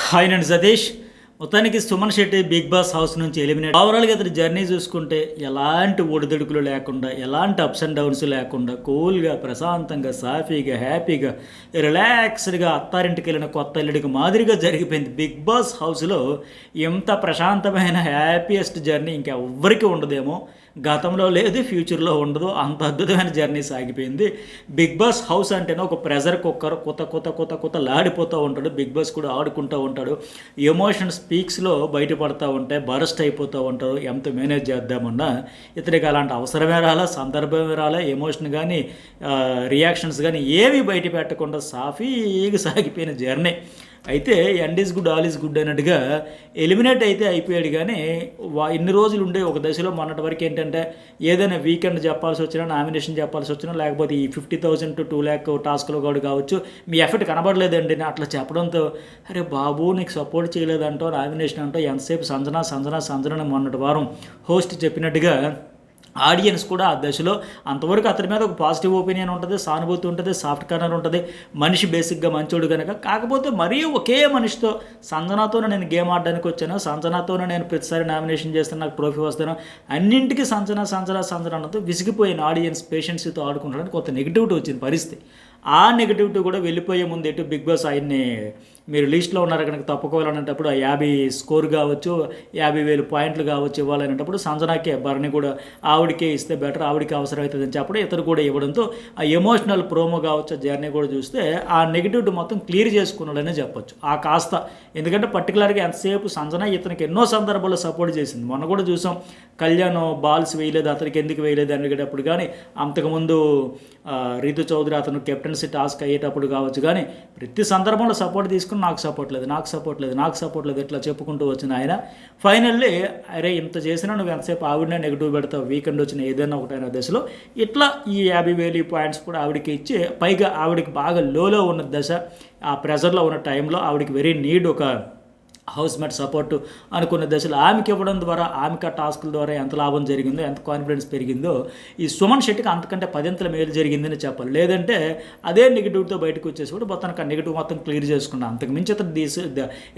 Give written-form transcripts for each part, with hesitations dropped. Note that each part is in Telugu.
హాయ్ అండి సతీష్. మొత్తానికి Suman Shetty Bigg Boss house నుంచి ఎలిమినేట్. ఓవరాల్గా ఇతని జర్నీ చూసుకుంటే ఎలాంటి ఒడిదుడుకులు లేకుండా, ఎలాంటి అప్స్ అండ్ డౌన్స్ లేకుండా, కూల్గా, ప్రశాంతంగా, సాఫీగా, హ్యాపీగా, రిలాక్స్డ్గా అత్తారింటికి వెళ్ళిన కొత్త అల్లుడికి మాదిరిగా జరిగిపోయింది. బిగ్ బాస్ హౌస్లో ఎంత ప్రశాంతమైన హ్యాపీయెస్ట్ జర్నీ ఇంకెవ్వరికి ఉండదేమో. గతంలో లేదు, ఫ్యూచర్లో ఉండదు. అంత అద్భుతమైన జర్నీ సాగిపోయింది. బిగ్ బాస్ హౌస్ అంటేనే ఒక ప్రెజర్ కుక్కర్, కొత్త లాడిపోతూ ఉంటాడు. బిగ్ బాస్ కూడా ఆడుకుంటూ ఉంటాడు. ఎమోషన్ స్పీక్స్లో బయటపడతా ఉంటాయి, బరస్ట్ అయిపోతూ ఉంటారు. ఎంత మేనేజ్ చేద్దామన్నా ఇతనికి అలాంటి అవసరమే రాలా, సందర్భమే రాలా. ఎమోషన్ కానీ రియాక్షన్స్ కానీ ఏవి బయట పెట్టకుండా సాఫీగా సాగిపోయిన జర్నీ. అయితే end is good all is good అన్నట్టుగా ఎలిమినేట్ అయితే అయిపోయాడు. కానీ ఇన్ని రోజులు ఉండే ఒక దశలో మొన్నటి వరకు ఏంటంటే ఏదైనా వీకెండ్ చెప్పాల్సి వచ్చినా, నామినేషన్ చెప్పాల్సి వచ్చినా, లేకపోతే ఈ 50,000 to 2,00,000 టాస్క్లో కూడా కావచ్చు, మీ ఎఫర్ట్ కనబడలేదండి అట్లా చెప్పడంతో, అరే బాబు నీకు సపోర్ట్ చేయలేదంటో, నామినేషన్ అంటో ఎంతసేపు సంజన మొన్నటి వారం హోస్ట్ చెప్పినట్టుగా ఆడియన్స్ కూడా ఆ దశలో అంతవరకు అతని మీద ఒక పాజిటివ్ ఒపీనియన్ ఉంటుంది, సానుభూతి ఉంటుంది, సాఫ్ట్ కార్నర్ ఉంటుంది. మనిషి బేసిక్గా మంచోడు కనుక. కాకపోతే మరీ ఒకే మనిషితో సంజనాతోనే నేను గేమ్ ఆడడానికి వచ్చాను, సంజనాతోనే నేను ప్రతిసారి నామినేషన్ చేస్తాను, నాకు ట్రోఫీ వస్తాను, అన్నింటికి సంజన అన్నతో విసిగిపోయిన ఆడియన్స్ పేషెన్స్తో ఆడుకుంటానికి కొంత నెగిటివిటీ వచ్చింది పరిస్థితి. ఆ నెగిటివిటీ కూడా వెళ్ళిపోయే ముందు ఎటు బిగ్ బాస్ ఆయన్ని మీరు లిస్ట్లో ఉన్నారు కనుక తప్పుకోవాలనేటప్పుడు 50 స్కోర్ కావచ్చు, 50,000 పాయింట్లు కావచ్చు ఇవ్వాలనేటప్పుడు సంజనాకే భరణి కూడా ఆవిడకే ఇస్తే బెటర్, ఆవిడకి అవసరం అవుతుందని చెప్పడం ఇతరు కూడా ఇవ్వడంతో ఆ ఎమోషనల్ ప్రోమో కావచ్చు, జర్నీ కూడా చూస్తే ఆ నెగిటివిటీ మొత్తం క్లియర్ చేసుకున్నాడనే చెప్పొచ్చు. ఆ కాస్త ఎందుకంటే పర్టికులర్గా ఎంతసేపు సంజన ఇతనికి ఎన్నో సందర్భాల్లో సపోర్ట్ చేసింది. మొన్న కూడా చూసాం, కళ్యాణ్ బాల్స్ వేయలేదు, అతనికి ఎందుకు వేయలేదు అనేటప్పుడు కానీ, అంతకుముందు రీతు చౌదరి అతను కెప్టెన్సీ టాస్క్ అయ్యేటప్పుడు కావచ్చు, కానీ ప్రతి సందర్భంలో సపోర్ట్ తీసుకుని నాకు సపోర్ట్ లేదు ఇట్లా చెప్పుకుంటూ వచ్చిన ఆయన ఫైనల్లీ అరే ఇంత చేసినా నువ్వు ఎంతసేపు ఆవిడనే నెగిటివ్ పెడతావు, వీకెండ్ వచ్చిన ఏదైనా ఒకటైన దశలో ఇట్లా ఈ 50,000 పాయింట్స్ కూడా ఆవిడకి ఇచ్చి, పైగా ఆవిడకి బాగా లోలో ఉన్న దశ, ఆ ప్రెజర్లో ఉన్న టైంలో ఆవిడకి వెరీ నీడ్ ఒక హౌస్ మేట్ సపోర్టు అనుకున్న దశలో ఆమెకి ఇవ్వడం ద్వారా, ఆమెకి ఆ టాస్కుల ద్వారా ఎంత లాభం జరిగిందో, ఎంత కాన్ఫిడెన్స్ పెరిగిందో, ఈ సుమన్ శెట్టికి అంతకంటే 10 మేలు జరిగిందని చెప్పాలి. లేదంటే అదే నెగిటివ్తో బయటకు వచ్చేసి కూడా మొత్తానికి ఆ నెగిటివ్ మొత్తం క్లియర్ చేసుకున్నాను. అంతకుమించి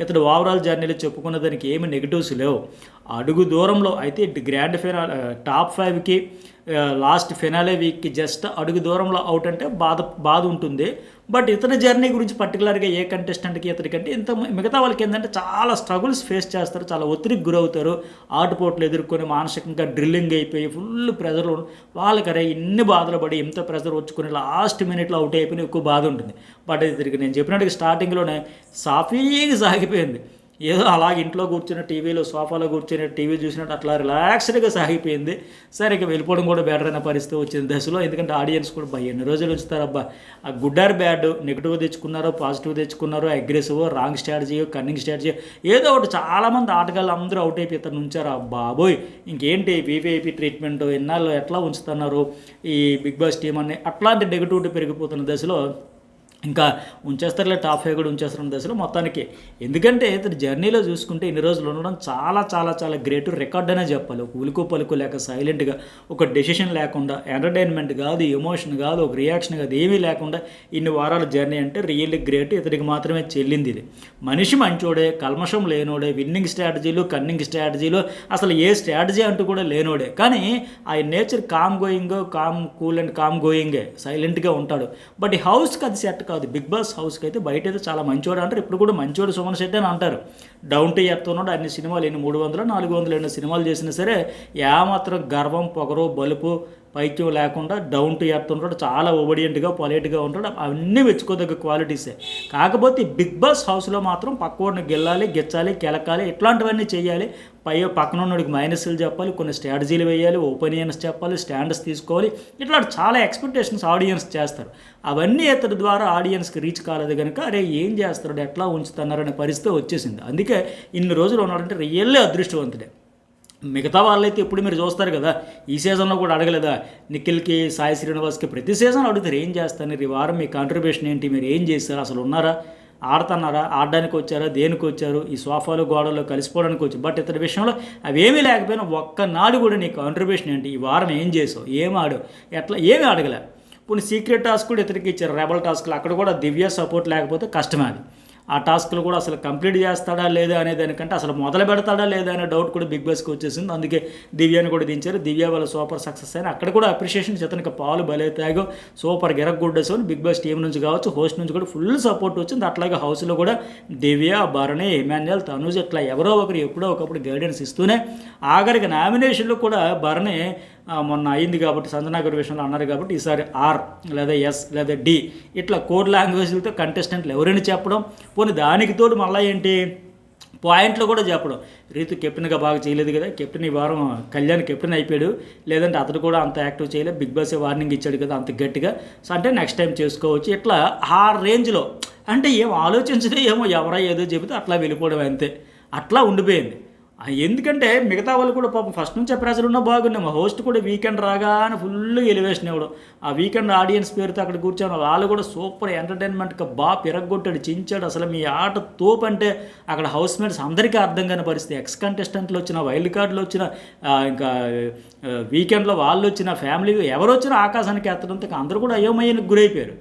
ఇతడు ఓవరాల్ జర్నీలో చెప్పుకున్న దానికి ఏమి నెగిటివ్స్ లేవు. అడుగు దూరంలో అయితే గ్రాండ్ ఫైనల్ టాప్ 5కి లాస్ట్ ఫినాలే వీక్కి జస్ట్ అడుగు దూరంలో అవుట్ అంటే బాధ ఉంటుంది. బట్ ఇతని జర్నీ గురించి పర్టికులర్గా ఏ కంటెస్టెంట్కి ఇతనికంటే ఇంత మిగతా వాళ్ళకి ఏంటంటే చాలా స్ట్రగుల్స్ ఫేస్ చేస్తారు, చాలా ఒత్తిడికి గురవుతారు, ఆటుపోట్లు ఎదుర్కొని మానసికంగా డ్రిల్లింగ్ అయిపోయి ఫుల్ ప్రెజర్ వాళ్ళకి అరే ఇన్ని బాధలు పడి ఇంత ప్రెజర్ వచ్చుకొని లాస్ట్ మినిట్లో అవుట్ అయిపోయిన ఎక్కువ బాధ ఉంటుంది. బట్ ఇతనికి నేను చెప్పినట్టుగా స్టార్టింగ్లోనే సాఫీగా సాగిపోయింది. ఏదో అలాగే ఇంట్లో కూర్చున్న టీవీలో సోఫాలో కూర్చుని టీవీ చూసినట్టు అట్లా రిలాక్స్డ్గా సాగిపోయింది. సరే ఇక వెళ్ళిపోవడం కూడా బెటర్ అయిన పరిస్థితి వచ్చిన దశలో, ఎందుకంటే ఆడియన్స్ కూడా ఎన్ని రోజులు ఉంచుతారబ్బా, ఆ గుడ్ ఆర్ బ్యాడ్, నెగిటివ్ తెచ్చుకున్నారో పాజిటివ్ తెచ్చుకున్నారో, అగ్రెసివ్, రాంగ్ స్ట్రాటజీయో, కన్నింగ్ స్ట్రాటజీ ఏదో ఒకటి చాలామంది ఆటగాళ్ళు అందరూ అవుట్ అయిపోయి ఇతను ఉంచారు. బాబోయ్ ఇంకేంటి వీవీఐపీ ట్రీట్మెంట్ ఎన్నాళ్ళు ఎట్లా ఉంచుతున్నారు ఈ బిగ్ బాస్ టీం అని అట్లాంటి నెగిటివిటీ పెరిగిపోతున్న దశలో ఇంకా ఉంచేస్తారులే, టాప్ 5 కూడా ఉంచేస్తున్న దశలో మొత్తానికి. ఎందుకంటే ఇతని జర్నీలో చూసుకుంటే ఇన్ని రోజులు ఉండడం చాలా గ్రేట్ రికార్డ్ అనే చెప్పాలి. ఒక ఉలుకు పలుకు లేక సైలెంట్గా, ఒక డెసిషన్ లేకుండా, ఎంటర్టైన్మెంట్ కాదు, ఎమోషన్ కాదు, ఒక రియాక్షన్ కాదు, ఏమీ లేకుండా ఇన్ని వారాల జర్నీ అంటే రియల్లీ గ్రేట్. ఇతనికి మాత్రమే చెల్లింది ఇది. మనిషి మంచోడే, కల్మషం లేనోడే, విన్నింగ్ స్ట్రాటజీలు, కన్నింగ్ స్ట్రాటజీలు, అసలు ఏ స్ట్రాటజీ అంటూ కూడా లేనోడే. కానీ ఆ nature calm cool and calm గోయింగే, సైలెంట్గా ఉంటాడు. బట్ ఈ హౌస్కి అది సెట్ కాదు. బిగ్ బాస్ హౌస్కి అయితే బయట అయితే చాలా మంచివాడు అంటారు, ఇప్పుడు కూడా మంచివాడు సుమన్ శెట్టి అని అంటారు. డౌన్ టు ఎర్త్ ఉన్నాడు. అన్ని సినిమాలు ఎన్ని 300 400 ఎన్నో సినిమాలు చేసినా సరే ఏమాత్రం గర్వం, పొగరు, బలుపు, పైత్యం లేకుండా డౌన్ టు ఎర్త్ ఉంటాడు. చాలా ఒబడియంట్గా, పొలైట్గా ఉంటాడు. అవన్నీ మెచ్చుకోదగ్గ క్వాలిటీసే. కాకపోతే బిగ్ బాస్ హౌస్లో మాత్రం పక్కవాడిని గెల్లాలి, గెచ్చాలి, కెలకాలి, ఇట్లాంటివన్నీ చేయాలి. పక్కన ఉన్నోడికి మైనస్లు చెప్పాలి, కొన్ని స్ట్రాటజీలు వేయాలి, ఒపీనియన్స్ చెప్పాలి, స్టాండ్స్ తీసుకోవాలి, ఇట్లా చాలా ఎక్స్పెక్టేషన్స్ ఆడియన్స్ చేస్తారు. అవన్నీ ఇతడి ద్వారా ఆడియన్స్కి రీచ్ కాలేదు కనుక అరే ఏం చేస్తాడు, ఎట్లా ఉంచుతున్నారనే పరిస్థితి వచ్చేసింది. అందుకే ఇన్ని రోజులు ఉన్నాడంటే రియల్లీ అదృష్టవంతుడే. మిగతా వాళ్ళైతే ఇప్పుడు మీరు చూస్తారు కదా, ఈ సీజన్లో కూడా అడగలేదా నిఖిల్కి, సాయి శ్రీనివాస్కి ప్రతి సీజన్ అడుగుతారు ఏం చేస్తారు, ఈ వారం మీ కాంట్రిబ్యూషన్ ఏంటి, మీరు ఏం చేస్తారు, అసలు ఉన్నారా, ఆడుతున్నారా, ఆడడానికి వచ్చారా, దేనికి వచ్చారు, ఈ సోఫాలు గోడల్లో కలిసిపోవడానికి వచ్చారు. బట్ ఇతని విషయంలో అవేమీ లేకపోయినా ఒక్కనాడు కూడా నీ కాంట్రిబ్యూషన్ ఏంటి, ఈ వారం ఏం చేసావు, ఏం ఆడు, ఎట్లా ఏమీ అడగలే. ఇప్పుడు సీక్రెట్ టాస్క్ కూడా ఇతనికి ఇచ్చారు, రెబల్ టాస్క్లు, అక్కడ కూడా దివ్య సపోర్ట్ లేకపోతే కష్టమే అది. ఆ టాస్క్లు కూడా అసలు కంప్లీట్ చేస్తాడా లేదా అనే దానికంటే అసలు మొదలు పెడతాడా లేదా అనే డౌట్ కూడా బిగ్ బాస్కి వచ్చేసింది. అందుకే దివ్యాని కూడా దించారు. దివ్య వాళ్ళ సూపర్ సక్సెస్ అయిన అక్కడ కూడా అప్రిషియేషన్ ఇతనికి పాలు బలే తాగో సూపర్ గిరగొడ్డేసో బిగ్ బాస్ టీం నుంచి కావచ్చు, హోస్ట్ నుంచి కూడా ఫుల్ సపోర్ట్ వచ్చింది. అట్లాగే హౌస్లో కూడా దివ్య, భరణి, ఎమాన్యుయల్, తనుజ్ ఇట్లా ఎవరో ఒకరు ఎప్పుడో ఒకప్పుడు గైడెన్స్ ఇస్తూనే ఆఖరికి నామినేషన్లో కూడా భరణి మొన్న అయింది కాబట్టి సంజనా గారి విషయంలో అన్నారు కాబట్టి ఈసారి ఆర్ లేదా ఎస్ లేదా డి ఇట్లా కోడ్ లాంగ్వేజ్లతో కంటెస్టెంట్లు ఎవరైనా చెప్పడం, పోనీ దానికి తోడు మళ్ళీ ఏంటి పాయింట్లు కూడా చెప్పడం. రీతు కెప్టెన్గా బాగా చేయలేదు కదా, కెప్టెన్ ఈ వారం కళ్యాణ్ కెప్టెన్ అయిపోయాడు, లేదంటే అతడు కూడా అంత యాక్టివ్ చేయలేదు, బిగ్ బాస్ వార్నింగ్ ఇచ్చాడు కదా అంత గట్టిగా, సో అంటే నెక్స్ట్ టైం చేసుకోవచ్చు. ఇట్లా ఆ రేంజ్లో అంటే ఏం ఆలోచించడం ఏమో ఎవరా ఏదో చెబితే అట్లా వెళ్ళిపోవడం అంతే, అట్లా ఉండిపోయింది. ఎందుకంటే మిగతా వాళ్ళు కూడా పాపం ఫస్ట్ నుంచి ప్రెజర్ ఉన్నా బాగున్నాయి. మా హోస్ట్ కూడా వీకెండ్ రాగానే ఫుల్ ఎలివేషన్ ఇవ్వడం, ఆ వీకెండ్ ఆడియన్స్ పేరుతో అక్కడ కూర్చొని వాళ్ళు కూడా సూపర్ ఎంటర్టైన్మెంట్గా బాగా పిరగొట్టాడు, చించాడు. అసలు మీ ఆట తోపు అంటే అక్కడ హౌస్ మేట్స్ అందరికీ అర్థం కాని పరిస్థితి. ఎక్స్ కంటెస్టెంట్లు వచ్చిన, వైల్డ్ కార్డులు వచ్చిన, ఇంకా వీకెండ్లో వాళ్ళు వచ్చిన, ఫ్యామిలీ ఎవరు వచ్చినా ఆకాశానికి ఎత్తడంతో అందరూ కూడా అయోమయానికి గురైపోయారు.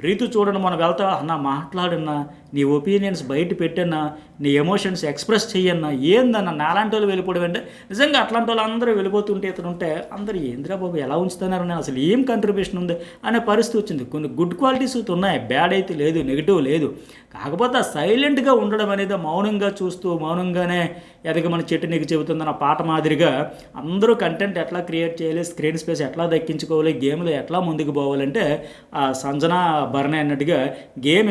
రీతు చూడండి, మనం వెళ్తా అన్నా మాట్లాడన్నా, నీ ఒపీనియన్స్ బయట పెట్టన్నా, నీ ఎమోషన్స్ ఎక్స్ప్రెస్ చెయ్యన్నా, ఏందన్నా నాలాంటి వాళ్ళు వెళ్ళిపోవడం అంటే నిజంగా అట్లాంటి వాళ్ళు అందరూ వెళ్ళిపోతుంటే ఇతను ఉంటే అందరూ ఏంద్రా బాబు ఎలా ఉంచుతున్నారని అసలు ఏం కంట్రిబ్యూషన్ ఉంది అనే పరిస్థితి వచ్చింది. కొన్ని గుడ్ క్వాలిటీస్ ఉన్నాయి, బ్యాడ్ అయితే లేదు, నెగిటివ్ లేదు. కాకపోతే సైలెంట్గా ఉండడం అనేది మౌనంగా చూస్తూ మౌనంగానే ఎదగమని చెట్టు నీకు చెబుతుందన్న పాట మాదిరిగా అందరూ కంటెంట్ ఎట్లా క్రియేట్ చేయాలి, స్క్రీన్ స్పేస్ ఎట్లా దక్కించుకోవాలి, గేమ్లో ఎట్లా ముందుకు పోవాలంటే ఆ సంజన భరణి అన్నట్టుగా గేమ్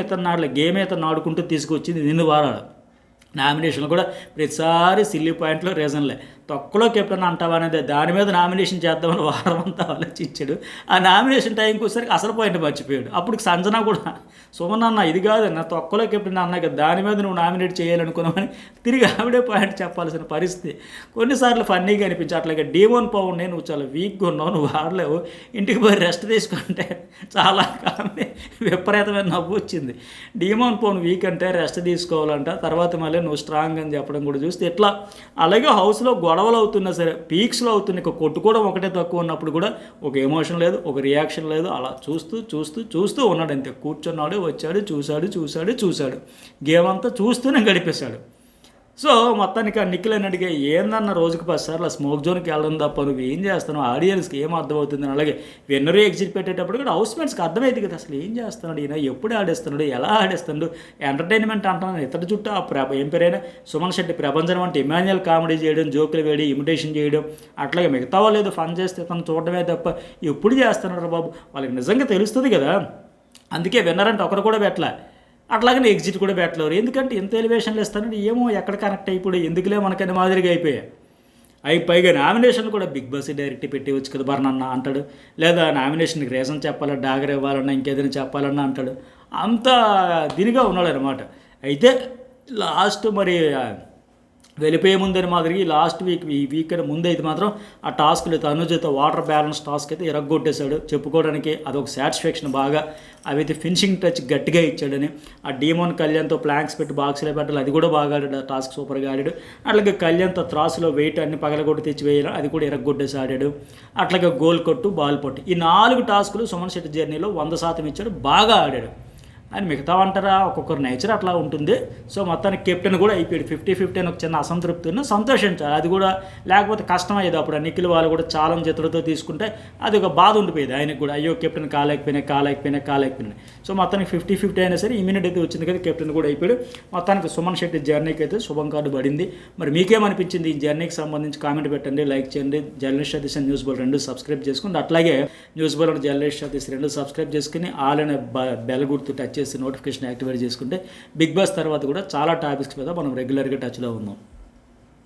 ఇతను ఆడుకుంటూ తీసుకొచ్చింది నిన్ను వారాలు. నామినేషన్లు కూడా ప్రతిసారి సిల్లీ పాయింట్లో రీజన్లే, తొక్కలో కెప్టెన్ అంటావా అనేది దాని మీద నామినేషన్ చేద్దామని వారం అంతా ఆలోచించాడు. ఆ నామినేషన్ టైంకి వచ్చేసరికి అసలు పాయింట్ మర్చిపోయాడు. అప్పుడు సంజన కూడా సుమన్ అన్న ఇది కాదు నా తొక్కలో కెప్టెన్ అన్నా కదా, దాని మీద నువ్వు నామినేట్ చేయాలనుకున్నామని తిరిగి ఆవిడే పాయింట్ చెప్పాల్సిన పరిస్థితి కొన్నిసార్లు ఫన్నీగా అనిపించి. అట్లాగే డీమోన్ పవన్ నువ్వు చాలా వీక్గా ఉన్నావు, నువ్వు ఆడలేవు, ఇంటికి పోయి రెస్ట్ తీసుకుంటే చాలా కామెడీ విపరీతమైన నవ్వు వచ్చింది. డీమోన్ పవన్ వీక్ అంటే రెస్ట్ తీసుకోవాలంట, తర్వాత మళ్ళీ నువ్వు స్ట్రాంగ్ అని చెప్పడం కూడా చూస్తే ఇట్లా. అలాగే హౌస్లో గొడవలు అవుతున్నా సరే, పీక్స్లో అవుతున్న కొట్టుకోవడం ఒకటే తక్కువ ఉన్నప్పుడు కూడా ఒక ఎమోషన్ లేదు, ఒక రియాక్షన్ లేదు, అలా చూస్తూ చూస్తూ చూస్తూ ఉన్నాడు అంతే. కూర్చున్నాడు, వచ్చాడు, చూశాడు, గేమ్ అంతా చూస్తూనే గడిపేశాడు. సో మొత్తానికి ఆ నిఖిల్ అని అడిగే ఏందన్న రోజుకి 10 సార్లు ఆ స్మోక్ జోన్కి వెళ్ళడం తప్ప నువ్వు ఏం చేస్తున్నావు, ఆడియన్స్కి ఏం అర్థమవుతుంది. అలాగే విన్నర్ ఎగ్జిట్ పెట్టేటప్పుడు కూడా హౌస్ మేట్స్కి అర్థమైంది కదా అసలు ఏం చేస్తున్నాడు ఈయన, ఎప్పుడు ఆడేస్తున్నాడు, ఎలా ఆడేస్తున్నాడు, ఎంటర్టైన్మెంట్ అంటున్నాను. ఇతడి చుట్టూ ఆ ఏం పేరైనా సుమన్ శెట్టి ప్రభంజనం అంటే ఇమాన్యుయల్ కామెడీ చేయడం, జోకులు వేయడం, ఇమిటేషన్ చేయడం, అట్లాగే మిగతా వాళ్ళు ఏదో ఫన్ చేస్తే తను చూడడమే తప్ప ఎప్పుడు చేస్తున్నారు బాబు, వాళ్ళకి నిజంగా తెలుస్తుంది కదా. అందుకే విన్నర్ అంటే ఒకరు కూడా పెట్టలే, అట్లాగనే ఎగ్జిట్ కూడా పెట్టలేరు. ఎందుకంటే ఎంత ఎలివేషన్లు ఇస్తానంటే ఏమో ఎక్కడ కనెక్ట్ అయిపోయి ఎందుకులే మనకని మాదిరిగా అయిపోయాయి. పైగా నామినేషన్ కూడా బిగ్ బాస్ డైరెక్ట్ పెట్టేవచ్చు కదా బర్నన్న అంటాడు, లేదా నామినేషన్కి రీజన్ చెప్పాలన్నా, డాగర్ ఇవ్వాలన్నా, ఇంకేదైనా చెప్పాలన్నా అంటాడు. అంత దీనిగా ఉన్నాడు అనమాట. అయితే లాస్ట్ మరి వెళ్ళిపోయే ముందని మాదిరి లాస్ట్ ఈ వీకెండ్ ముందు అయితే మాత్రం ఆ టాస్క్లు తనుజతో వాటర్ బ్యాలెన్స్ టాస్క్ అయితే ఇరగొట్టేశాడు. చెప్పుకోవడానికి అదొక సాటిస్ఫాక్షన్ బాగా. అవైతే ఫినిషింగ్ టచ్ గట్టిగా ఇచ్చాడని. ఆ డీమోన్ కళ్యాణ్తో ప్లాంక్స్ పెట్టి బాక్స్లో పెట్టాలి, అది కూడా బాగా ఆడాడు, ఆ టాస్క్ సూపర్గా ఆడాడు. అట్లాగే కళ్యాణ్తో త్రాసులో వెయిట్ అన్ని పగలగొట్టి తెచ్చి వేయాలి, అది కూడా ఇరగొట్టేసి ఆడాడు. అట్లాగే గోల్ కొట్టు, బాల్ పట్టు, ఈ 4 టాస్కులు సుమన్ శెట్టి జర్నీలో 100% ఇచ్చాడు, బాగా ఆడాడు. అని మిగతా అంటారా ఒక్కొక్కరు నేచర్ అట్లా ఉంటుంది. సో మొత్తానికి కెప్టెన్ కూడా అయిపోయాడు. 50-50 అని ఒక చిన్న అసంతృప్తి ఉన్న సంతోషించాలి, అది కూడా లేకపోతే కష్టం అయ్యేది. అప్పుడు నిఖిల్ వాళ్ళు కూడా చాలా చిత్రతో తీసుకుంటే అది ఒక బాధ ఉండిపోయేది ఆయనకు కూడా, అయ్యో కెప్టెన్ కాలేకపోయినా. సో మొత్తానికి 50-50 అయినా సరే ఇమ్యూనిటీ అయితే వచ్చింది కదా, కెప్టెన్ కూడా అయిపోయాడు. మొత్తానికి సుమన్ శెట్టి జర్నీకి అయితే శుభం కార్డు పడింది. మరి మీకేమనిపించింది ఈ జర్నీకి సంబంధించి కామెంట్ పెట్టండి, లైక్ చేయండి. Journalist Satish and news Bol 2 subscribe చేసుకోండి. అట్లాగే news Bol and journalist Satish 2 subscribe చేసుకుని ఆల్ అనే బెల్ గుర్తు టచ్ చేసి నోటిఫికేషన్ యాక్టివేట్ చేసుకుంటే బిగ్ బాస్ తర్వాత కూడా చాలా టాపిక్స్ మీద మనం రెగ్యులర్గా టచ్లో ఉన్నాం.